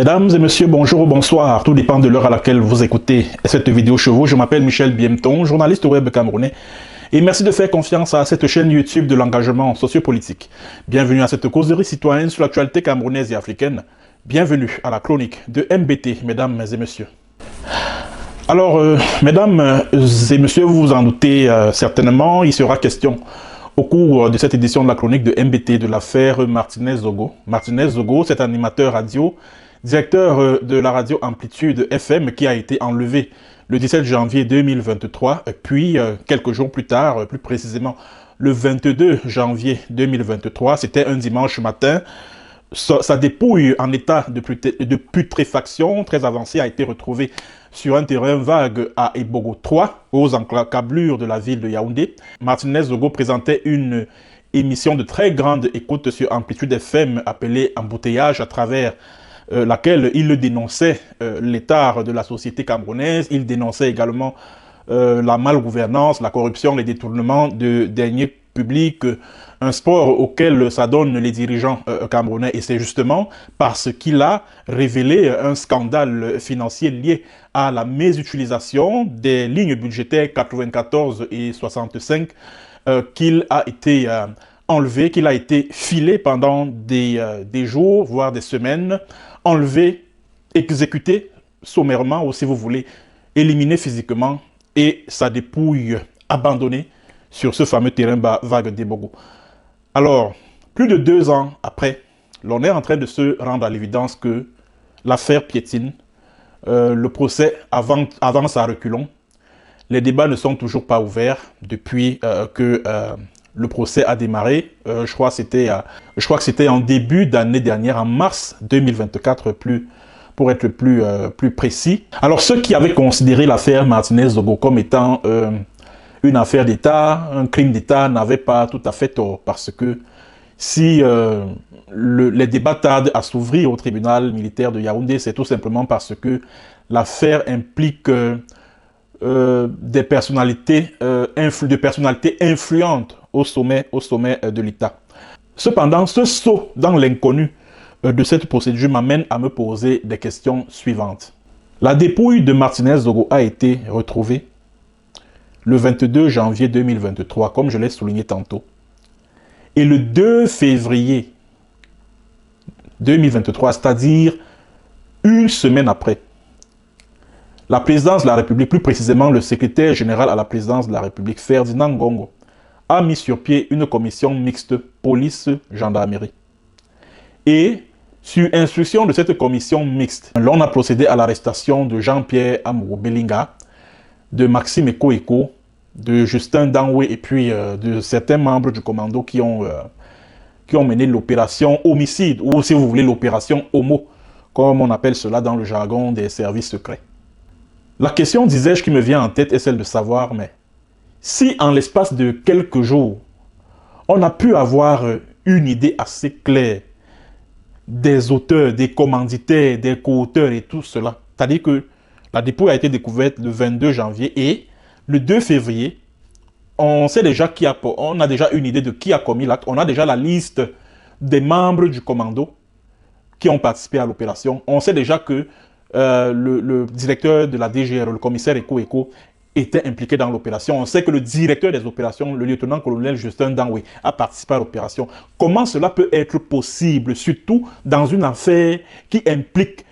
Mesdames et messieurs, bonjour ou bonsoir, tout dépend de l'heure à laquelle vous écoutez cette vidéo chez vous. Je m'appelle Michel Biemton, journaliste web camerounais, et merci de faire confiance à cette chaîne YouTube de l'engagement sociopolitique. Bienvenue à cette causerie citoyenne sur l'actualité camerounaise et africaine. Bienvenue à la chronique de MBT, mesdames et messieurs. Alors, mesdames et messieurs, vous vous en doutez certainement, il sera question au cours de cette édition de la chronique de MBT de l'affaire Martinez-Zogo. Martinez-Zogo, c'est un animateur radio, directeur de la radio Amplitude FM qui a été enlevé le 17 janvier 2023, puis quelques jours plus tard, plus précisément le 22 janvier 2023, c'était un dimanche matin. Sa dépouille en état de putréfaction très avancée a été retrouvée sur un terrain vague à Ebogo 3, aux encablures de la ville de Yaoundé. Martinez-Zogo présentait une émission de très grande écoute sur Amplitude FM appelée Embouteillage, à travers laquelle il dénonçait l'état de la société camerounaise. Il dénonçait également la malgouvernance, la corruption, les détournements de deniers publics, un sport auquel s'adonnent les dirigeants camerounais. Et c'est justement parce qu'il a révélé un scandale financier lié à la mésutilisation des lignes budgétaires 94 et 65 qu'il a été enlevé, qu'il a été filé pendant des jours, voire des semaines, enlevé, exécuté sommairement, ou si vous voulez, éliminé physiquement, et sa dépouille abandonnée sur ce fameux terrain vague d'Ebogo. Alors, plus de 2 ans après, l'on est en train de se rendre à l'évidence que l'affaire piétine, le procès avance à reculons. Les débats ne sont toujours pas ouverts depuis que le procès a démarré. Je crois que c'était en début d'année dernière, en mars 2024, pour être plus précis. Alors, ceux qui avaient considéré l'affaire Martinez-Zogo comme étant une affaire d'État, un crime d'État, n'avaient pas tout à fait tort, parce que si les débats tardent à s'ouvrir au tribunal militaire de Yaoundé, c'est tout simplement parce que l'affaire implique des personnalités influentes au sommet de l'État. Cependant, ce saut dans l'inconnu de cette procédure m'amène à me poser des questions suivantes. La dépouille de Martinez-Zogo a été retrouvée le 22 janvier 2023, comme je l'ai souligné tantôt. Et le 2 février 2023, c'est-à-dire une semaine après, la présidence de la République, plus précisément le secrétaire général à la présidence de la République, Ferdinand Ngongo, a mis sur pied une commission mixte police-gendarmerie. Et sur instruction de cette commission mixte, l'on a procédé à l'arrestation de Jean-Pierre Amourou Belinga, de Maxime Eko, de Justin Danwe et puis de certains membres du commando qui ont mené l'opération homicide, ou si vous voulez l'opération homo, comme on appelle cela dans le jargon des services secrets. La question, disais-je, qui me vient en tête est celle de savoir, mais si en l'espace de quelques jours, on a pu avoir une idée assez claire des auteurs, des commanditaires, des co-auteurs et tout cela, c'est-à-dire que la dépouille a été découverte le 22 janvier et le 2 février, on sait déjà on a déjà une idée de qui a commis l'acte, on a déjà la liste des membres du commando qui ont participé à l'opération. On sait déjà que le directeur de la DGR, le commissaire Eko, était impliqué dans l'opération. On sait que le directeur des opérations, le lieutenant-colonel Justin Danwe, a participé à l'opération. Comment cela peut être possible, surtout dans une affaire qui implique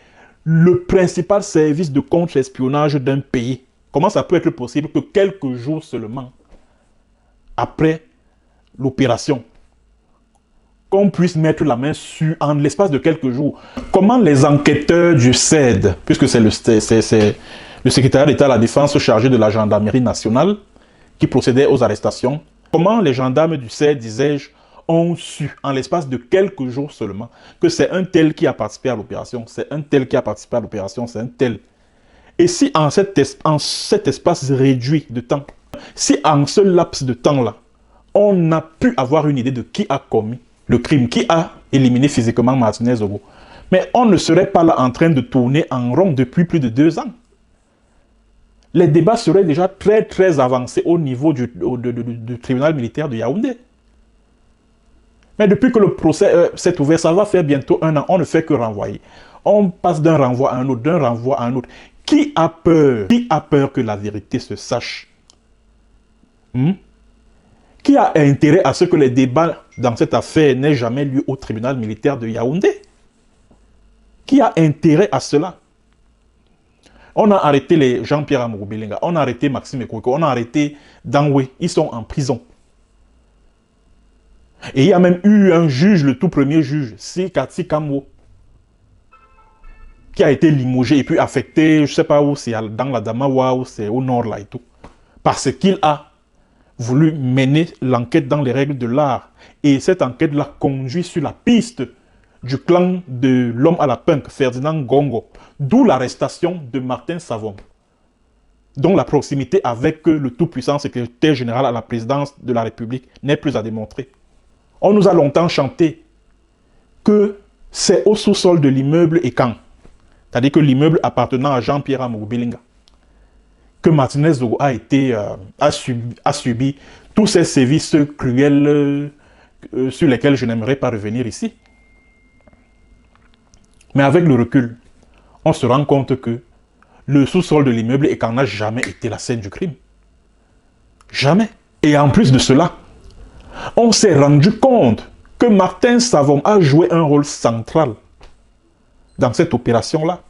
le principal service de contre-espionnage d'un pays? Comment ça peut être possible que quelques jours seulement après l'opération, qu'on puisse mettre la main sur, en l'espace de quelques jours? Comment les enquêteurs du CED, puisque c'est le secrétariat d'État à la Défense chargé de la gendarmerie nationale qui procédait aux arrestations, comment les gendarmes du CED, disais-je, ont su, en l'espace de quelques jours seulement, que c'est un tel qui a participé à l'opération, c'est un tel qui a participé à l'opération, c'est un tel. Et si en cet espace réduit de temps, si en ce laps de temps-là, on a pu avoir une idée de qui a commis le crime, qui a éliminé physiquement Martinez-Zogo, mais on ne serait pas là en train de tourner en rond depuis plus de 2 ans. Les débats seraient déjà très avancés au niveau du tribunal militaire de Yaoundé. Mais depuis que le procès s'est ouvert, ça va faire bientôt 1 an, on ne fait que renvoyer. On passe d'un renvoi à un autre, d'un renvoi à un autre. Qui a peur? Qui a peur que la vérité se sache? Qui a intérêt à ce que les débats dans cette affaire n'aient jamais lieu au tribunal militaire de Yaoundé? Qui a intérêt à cela? On a arrêté les Jean-Pierre Amourou Belinga, on a arrêté Maxime Ekoueko, on a arrêté Dangwe, ils sont en prison. Et il y a même eu un juge, le tout premier juge, Sikatsi Kamwo, qui a été limogé et puis affecté, je ne sais pas où, c'est dans la Damawa ou c'est au nord là et tout. Parce qu'il a voulu mener l'enquête dans les règles de l'art. Et cette enquête l'a conduit sur la piste du clan de l'homme à la punk, Ferdinand Ngongo. D'où l'arrestation de Martin Savon, dont la proximité avec le tout-puissant secrétaire général à la présidence de la République n'est plus à démontrer. On nous a longtemps chanté que c'est au sous-sol de l'immeuble Ekan, c'est-à-dire que l'immeuble appartenant à Jean-Pierre Amourou Belinga, que Martinez Zogo a subi tous ces sévices cruels sur lesquels je n'aimerais pas revenir ici. Mais avec le recul, on se rend compte que le sous-sol de l'immeuble Ekan n'a jamais été la scène du crime. Jamais. Et en plus de cela, on s'est rendu compte que Martin Savon a joué un rôle central dans cette opération-là.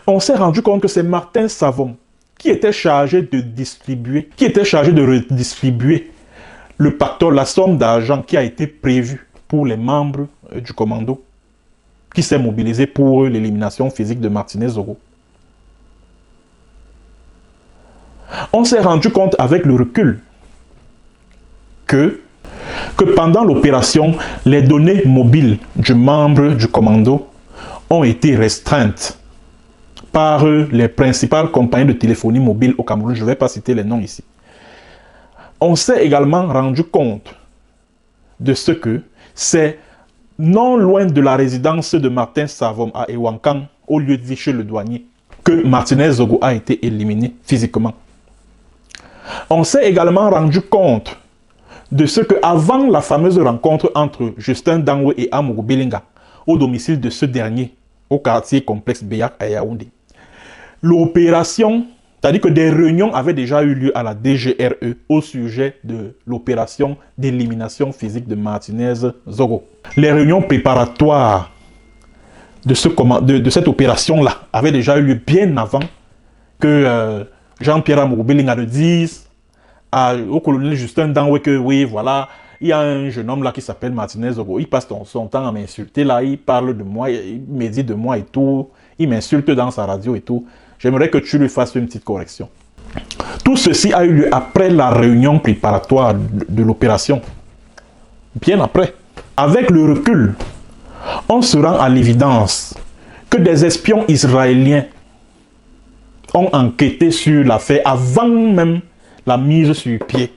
On s'est rendu compte que c'est Martin Savon qui était chargé de distribuer, redistribuer le pactole, la somme d'argent qui a été prévue pour les membres du commando, qui s'est mobilisé pour l'élimination physique de Martinez Zogo. On s'est rendu compte avec le recul que pendant l'opération, les données mobiles du membre du commando ont été restreintes par les principales compagnies de téléphonie mobile au Cameroun. Je ne vais pas citer les noms ici. On s'est également rendu compte de ce que c'est non loin de la résidence de Martin Savon à Ewankan, au lieu de chez le douanier, que Martinez Zogo a été éliminé physiquement. On s'est également rendu compte de ce que, avant la fameuse rencontre entre Justin Dangwe et Amourou Belinga, au domicile de ce dernier, au quartier complexe Beyak à Yaoundé, l'opération, c'est-à-dire que des réunions avaient déjà eu lieu à la DGRE au sujet de l'opération d'élimination physique de Martinez Zogo. Les réunions préparatoires de cette opération-là avaient déjà eu lieu bien avant que Jean-Pierre Amourou Belinga ne dise au colonel Justin Dangwe que oui, voilà, il y a un jeune homme là qui s'appelle Martinez Zogo, il passe son temps à m'insulter là, il parle de moi, il me dit de moi et tout, il m'insulte dans sa radio et tout. J'aimerais que tu lui fasses une petite correction. Tout ceci a eu lieu après la réunion préparatoire de l'opération. Bien après. Avec le recul, on se rend à l'évidence que des espions israéliens ont enquêté sur l'affaire avant même la mise sur pied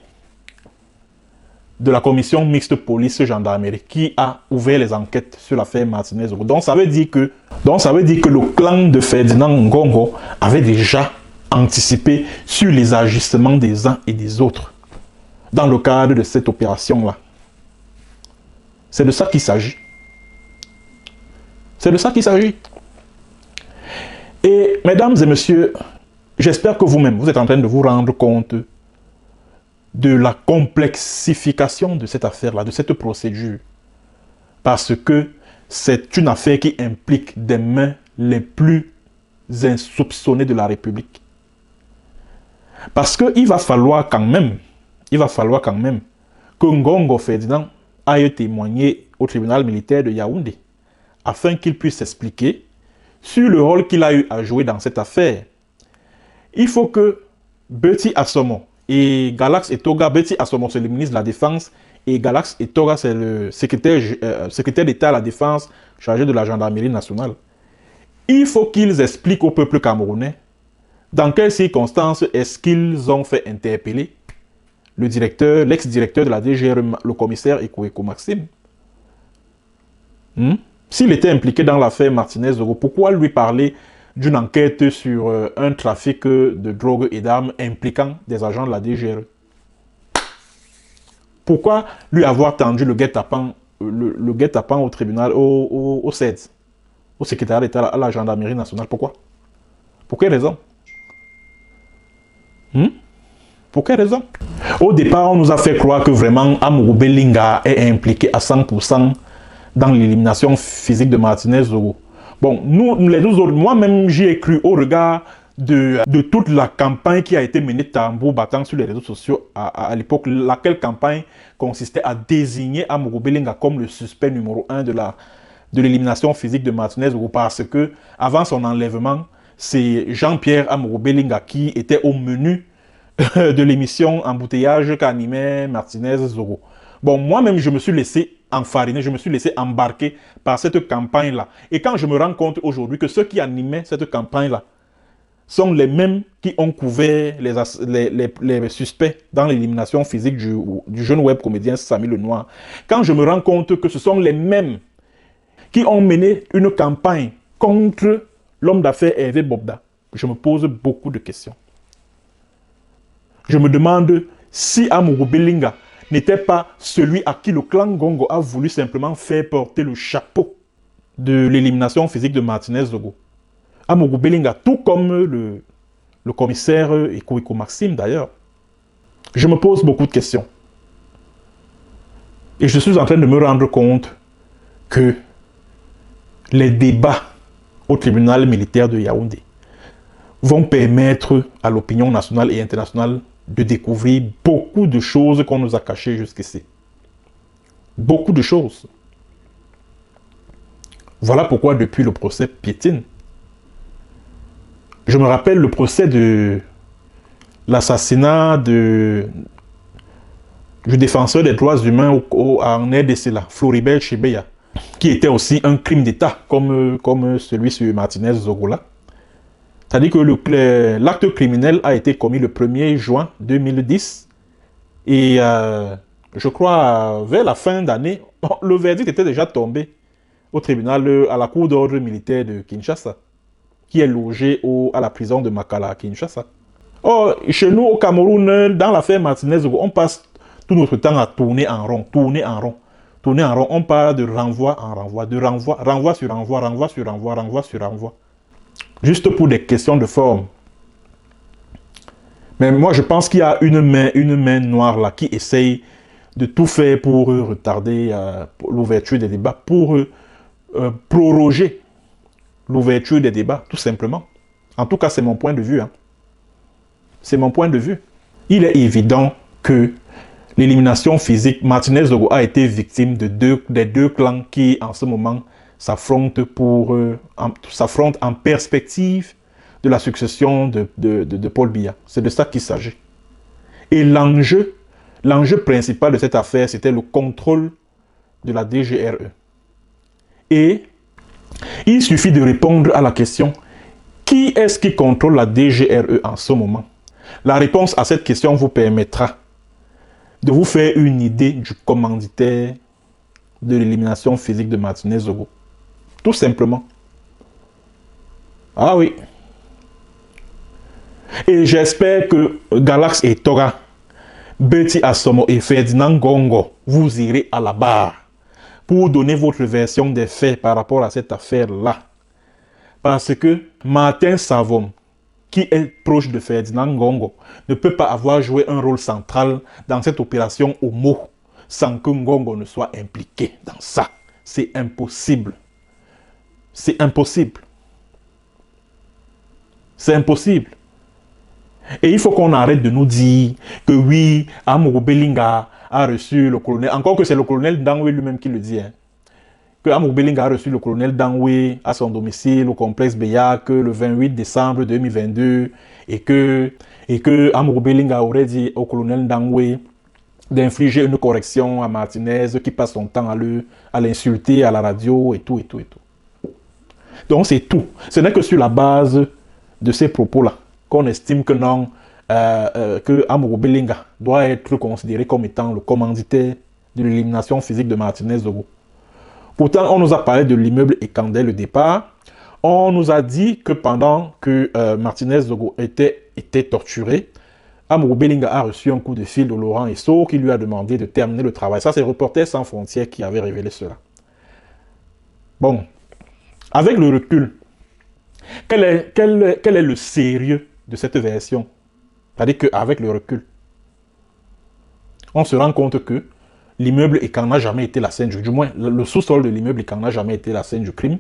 de la commission mixte police-gendarmerie qui a ouvert les enquêtes sur l'affaire Martinez. Donc ça veut dire que le clan de Ferdinand Ngongo avait déjà anticipé sur les agissements des uns et des autres dans le cadre de cette opération-là. C'est de ça qu'il s'agit. C'est de ça qu'il s'agit. Et mesdames et messieurs, j'espère que vous-même, vous êtes en train de vous rendre compte de la complexification de cette affaire-là, de cette procédure. Parce que c'est une affaire qui implique des mains les plus insoupçonnées de la République. Parce qu'il va falloir quand même que Ngongo Ferdinand aille témoigner au tribunal militaire de Yaoundé afin qu'il puisse expliquer sur le rôle qu'il a eu à jouer dans cette affaire. Il faut que Betty Assomo et Galax Etoga, Betty Assomo c'est le ministre de la Défense et Galax Etoga c'est le secrétaire d'État à la Défense chargé de la gendarmerie nationale. Il faut qu'ils expliquent au peuple camerounais dans quelles circonstances est-ce qu'ils ont fait interpeller le directeur, l'ex-directeur de la DGR, le commissaire Ekoueko Maxime. S'il était impliqué dans l'affaire Martinez Zogo, pourquoi lui parler d'une enquête sur un trafic de drogue et d'armes impliquant des agents de la DGR? Pourquoi lui avoir tendu le guet-apens au tribunal, au au secrétariat d'État à la gendarmerie nationale. Pourquoi? Pour quelle raison? Pour quelle raison? Au départ, on nous a fait croire que vraiment Amourou Belinga est impliqué à 100% dans l'élimination physique de Martinez Zogo. Bon, nous, les deux autres, moi-même, j'y ai cru au regard de toute la campagne qui a été menée tambour battant sur les réseaux sociaux à l'époque, laquelle campagne consistait à désigner Amourou Belinga comme le suspect numéro 1 de l'élimination physique de Martinez Zogo, parce que avant son enlèvement, c'est Jean-Pierre Amourou Belinga qui était au menu de l'émission Embouteillage qu'animait Martinez Zogo. Bon, moi-même, je me suis laissé enfariner, je me suis laissé embarquer par cette campagne-là. Et quand je me rends compte aujourd'hui que ceux qui animaient cette campagne-là sont les mêmes qui ont couvert les suspects dans l'élimination physique du jeune web comédien Samy Lenoir, quand je me rends compte que ce sont les mêmes qui ont mené une campagne contre l'homme d'affaires Hervé Bobda, je me pose beaucoup de questions. Je me demande si Amourou Belinga n'était pas celui à qui le clan Gongo a voulu simplement faire porter le chapeau de l'élimination physique de Martinez Zogo. Amourou Belinga, tout comme le commissaire Eko Maxime d'ailleurs. Je me pose beaucoup de questions. Et je suis en train de me rendre compte que les débats au tribunal militaire de Yaoundé vont permettre à l'opinion nationale et internationale de découvrir beaucoup de choses qu'on nous a cachées jusqu'ici. Beaucoup de choses. Voilà pourquoi depuis le procès piétine. Je me rappelle le procès de l'assassinat du défenseur des droits humains en RDC, là, Floribert Chebeya, qui était aussi un crime d'État, comme celui sur Martinez Zogola. C'est-à-dire que l'acte criminel a été commis le 1er juin 2010 et je crois vers la fin d'année, le verdict était déjà tombé au tribunal, à la cour d'ordre militaire de Kinshasa, qui est logé à la prison de Makala à Kinshasa. Or, chez nous au Cameroun, dans l'affaire Martinez, on passe tout notre temps à tourner en rond, tourner en rond. On parle de renvoi en renvoi, de renvoi sur renvoi, renvoi sur renvoi, renvoi sur renvoi. Juste pour des questions de forme. Mais moi, je pense qu'il y a une main noire là qui essaye de tout faire pour retarder l'ouverture des débats, pour proroger l'ouverture des débats, tout simplement. En tout cas, c'est mon point de vue. Hein. C'est mon point de vue. Il est évident que l'élimination physique, Martinez Zogo a été victime des deux clans qui, en ce moment, s'affrontent en perspective de la succession de Paul Biya. C'est de ça qu'il s'agit. Et l'enjeu principal de cette affaire, c'était le contrôle de la DGRE. Et il suffit de répondre à la question, qui est-ce qui contrôle la DGRE en ce moment? La réponse à cette question vous permettra de vous faire une idée du commanditaire de l'élimination physique de Martinez Zogo. Tout simplement. Ah oui. Et j'espère que Galax et Tora, Betty Assomo et Ferdinand Gongo, vous irez à la barre pour donner votre version des faits par rapport à cette affaire-là. Parce que Martin Savon, qui est proche de Ferdinand Gongo, ne peut pas avoir joué un rôle central dans cette opération Homo sans que Gongo ne soit impliqué dans ça. C'est impossible. C'est impossible. C'est impossible. Et il faut qu'on arrête de nous dire que oui, Amourou Belinga a reçu le colonel, encore que c'est le colonel Dangwe lui-même qui le dit, hein, que Amourou Belinga a reçu le colonel Dangwe à son domicile au complexe Beyak le 28 décembre 2022 et que Amourou Belinga aurait dit au colonel Dangwe d'infliger une correction à Martinez qui passe son temps à l'insulter à la radio et tout et tout et tout. Donc c'est tout. Ce n'est que sur la base de ces propos-là qu'on estime que non, que Amourou Belinga doit être considéré comme étant le commanditaire de l'élimination physique de Martinez Zogo. Pourtant, on nous a parlé de l'immeuble Ekandel le départ. On nous a dit que pendant que Martinez Zogo était torturé, Amourou Belinga a reçu un coup de fil de Laurent Esso qui lui a demandé de terminer le travail. Ça, c'est Reporters sans frontières qui avait révélé cela. Bon, Avec le recul, quel est le sérieux de cette version? C'est-à-dire qu'avec le recul, on se rend compte que l'immeuble Ekan n'a jamais été la scène du moins le sous-sol de l'immeuble Ekan n'a jamais été la scène du crime,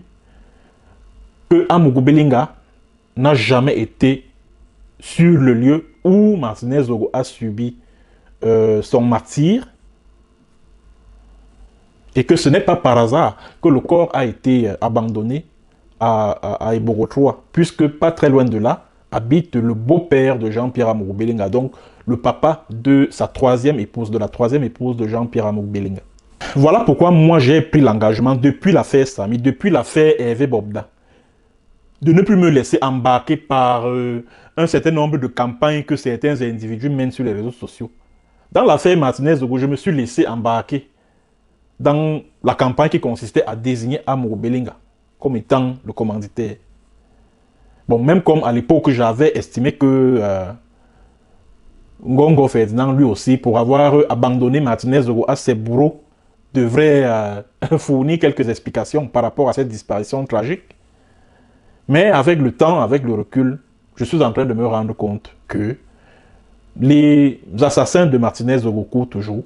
que Amougou Belinga n'a jamais été sur le lieu où Martinez Zogo a subi son martyre, et que ce n'est pas par hasard que le corps a été abandonné à Eboro 3, puisque pas très loin de là habite le beau-père de Jean-Pierre Amougou Belinga, donc le papa de sa troisième épouse, de la troisième épouse de Jean-Pierre Amougou Belinga. Voilà pourquoi moi j'ai pris l'engagement, depuis l'affaire Sami, depuis l'affaire Hervé Bobda, de ne plus me laisser embarquer par un certain nombre de campagnes que certains individus mènent sur les réseaux sociaux. Dans l'affaire Martinez Zogo, je me suis laissé embarquer dans la campagne qui consistait à désigner Amougou Belinga comme étant le commanditaire. Bon, même comme à l'époque, j'avais estimé que Ngongo Ferdinand, lui aussi, pour avoir abandonné Martinez Zogo à ses bourreaux, devrait fournir quelques explications par rapport à cette disparition tragique. Mais avec le temps, avec le recul, je suis en train de me rendre compte que les assassins de Martinez Zogo courent toujours.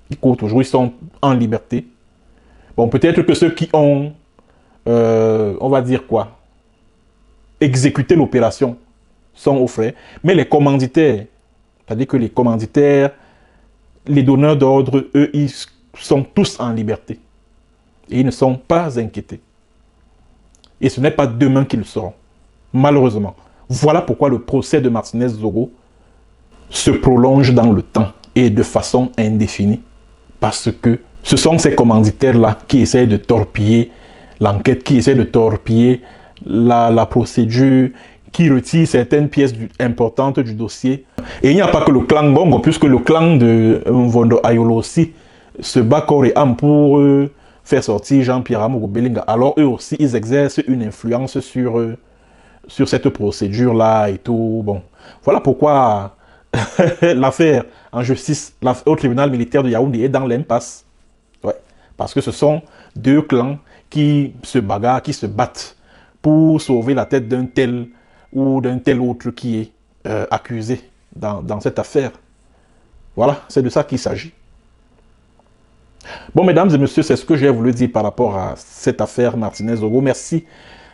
Ils courent toujours, ils sont en liberté. Bon, peut-être que ceux qui ont, on va dire quoi, exécuté l'opération sont au frais, mais les commanditaires, c'est-à-dire que les commanditaires, les donneurs d'ordre, eux, ils sont tous en liberté. Et ils ne sont pas inquiétés. Et ce n'est pas demain qu'ils le seront, malheureusement. Voilà pourquoi le procès de Martinez Zogo se prolonge dans le temps et de façon indéfinie. Parce que ce sont ces commanditaires-là qui essaient de torpiller l'enquête, qui essaient de torpiller la procédure, qui retirent certaines pièces importantes du dossier. Et il n'y a pas que le clan Ngongo, puisque le clan de Mvondo Ayolo aussi se bat corps et âme pour faire sortir Jean-Pierre Amougou Belinga. Alors eux aussi, ils exercent une influence sur cette procédure-là et tout. Bon, voilà pourquoi l'affaire en justice au tribunal militaire de Yaoundé est dans l'impasse. Ouais. Parce que ce sont deux clans qui se bagarrent, qui se battent pour sauver la tête d'un tel ou d'un tel autre qui est accusé dans cette affaire. Voilà, c'est de ça qu'il s'agit. Bon, mesdames et messieurs, c'est ce que j'ai voulu dire par rapport à cette affaire Martinez Zogo. Merci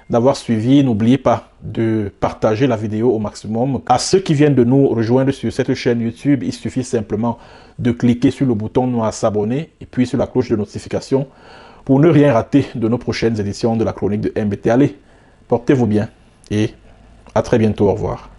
d'avoir suivi. N'oubliez pas de partager la vidéo au maximum. À ceux qui viennent de nous rejoindre sur cette chaîne YouTube, il suffit simplement de cliquer sur le bouton noir s'abonner et puis sur la cloche de notification pour ne rien rater de nos prochaines éditions de la chronique de MBT. Allez, portez-vous bien et à très bientôt. Au revoir.